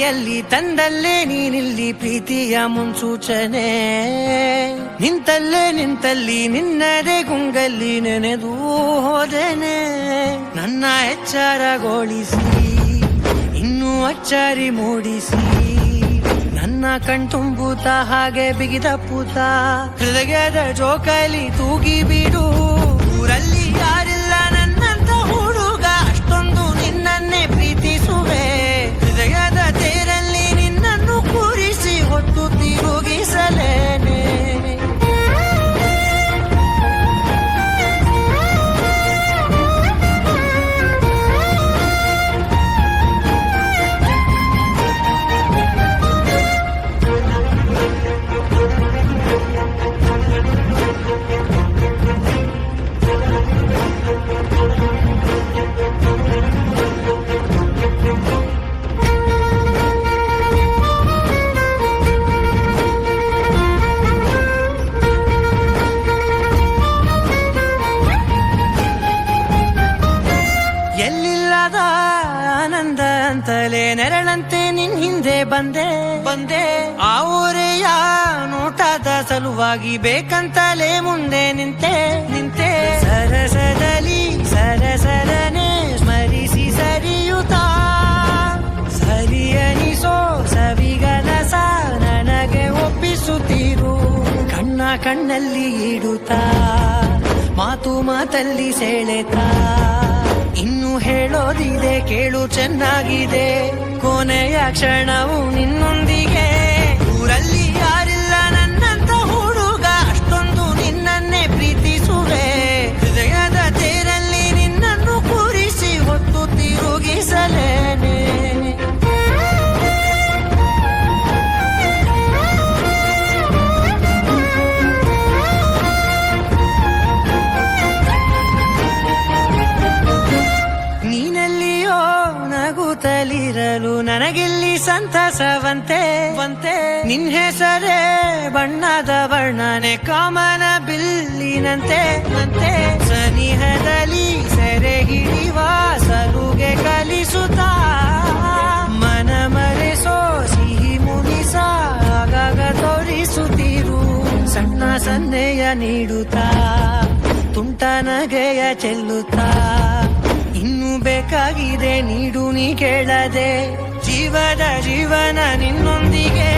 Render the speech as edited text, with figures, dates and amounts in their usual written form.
ಕೈಯಲ್ಲಿ ತಂದಲ್ಲೇ ನೀನಿಲ್ಲಿ ಪ್ರೀತಿಯ ಮುನ್ಸೂಚನೆ. ನಿಂತಲ್ಲಿ ನಿನ್ನದೇ ಗುಂಗಲ್ಲಿ ನೆನೆದು ಹೋದೆನೆ. ನನ್ನ ಎಚ್ಚರಗೊಳಿಸಿ ಇನ್ನೂ ಅಚ್ಚರಿ ಮೂಡಿಸಿ ನನ್ನ ಕಣ್ತುಂಬುತ್ತ ಹಾಗೆ ಬಿಗಿದಪ್ಪುತ್ತ ಹೃದಯದ ಜೋಕಾಲಿ ತೂಗಿ ಬಿಡು. ಊರಲ್ಲಿ ಯಾರಿಲ್ಲ ನನ್ನಂತ ಹುಡುಗ, ಅಷ್ಟೊಂದು ನಿನ್ನನ್ನೇ ಪ್ರೀತಿಸುವೆ. ಹೃದಯದ ತೇರಲ್ಲಿ ನಿನ್ನನ್ನು ಕೂರಿಸಿ ಹೊತ್ತು ತಿರುಗಿಸಲೇನೆ. ಎಲ್ಲಿಲ್ಲದ ಆನಂದ ಅಂತಲೇ ನೆರಳಂತೆ ನಿನ್ ಹಿಂದೆ ಬಂದೆ. ಆ ಊರೆಯ ನೋಟದ ಸಲುವಾಗಿ ಬೇಕಂತಲೇ ಮುಂದೆ ನಿಂತೆ. ಸರಸರನೆ ಸ್ಮರಿಸಿ ಸರಿಯುತ್ತಾ ಸರಿಯನಿಸೋ ಸವಿಗನಸ ನನಗೆ ಒಪ್ಪಿಸುತ್ತೀರು. ಕಣ್ಣಲ್ಲಿ ಇಡುತ್ತಾ ಮಾತಲ್ಲಿ ಸೆಳೆತಾ ಇನ್ನು ಹೇಳೋದಿದೆ ಕೇಳು ಚೆನ್ನಾಗಿದೆ. ಕೊನೆಯ ಕ್ಷಣವು ನಿನ್ನೊಂದಿಗೆ. ಊರಲ್ಲಿ ಯಾರಿಲ್ಲ ನನ್ನಂತ ಹುಡುಗ, ಅಷ್ಟೊಂದು ನಿನ್ನನ್ನೇ ಪ್ರೀತಿಸುವೆ. ಹೃದಯದ ತೇರಲ್ಲಿ ನಿನ್ನನ್ನು ಕೂರಿಸಿ ಹೊತ್ತು ತಿರುಗಿಸಲೇನೆ. ನೀನೆಲ್ಲಿಯೋ ನಗುತ್ತಲಿರಲು ನನಗಿಲ್ಲಿ ಸಂತಸವಂತೆ. ನಿನ್ ಹೆಸರೇ ಬಣ್ಣದ ವರ್ಣನೆ ಕಾಮನ ಬಿಲ್ಲಿನಂತೆ. ಸನಿಹದಲ್ಲಿ ಸೆರೆ ಹಿಡಿಯುವ ಸಲುಗೆ ಕಲಿಸುತ್ತಾ ಮನ ಮರೆಸೋ ಸಿಹಿ ಮುನಿಸ ಆಗಾಗ ತೋರಿಸುತ್ತೀರು. ಸಣ್ಣ ಸನ್ನೆಯ ನೀಡುತ್ತಾ ತುಂಟ ನಗೆಯ ಚೆಲ್ಲುತ್ತಾ ಇನ್ನು ಬೇಕಾಗಿದೆ ನೀಡು ನೀ ಕೇಳದೆ. ಜೀವನ ನಿನ್ನೊಂದಿಗೆ.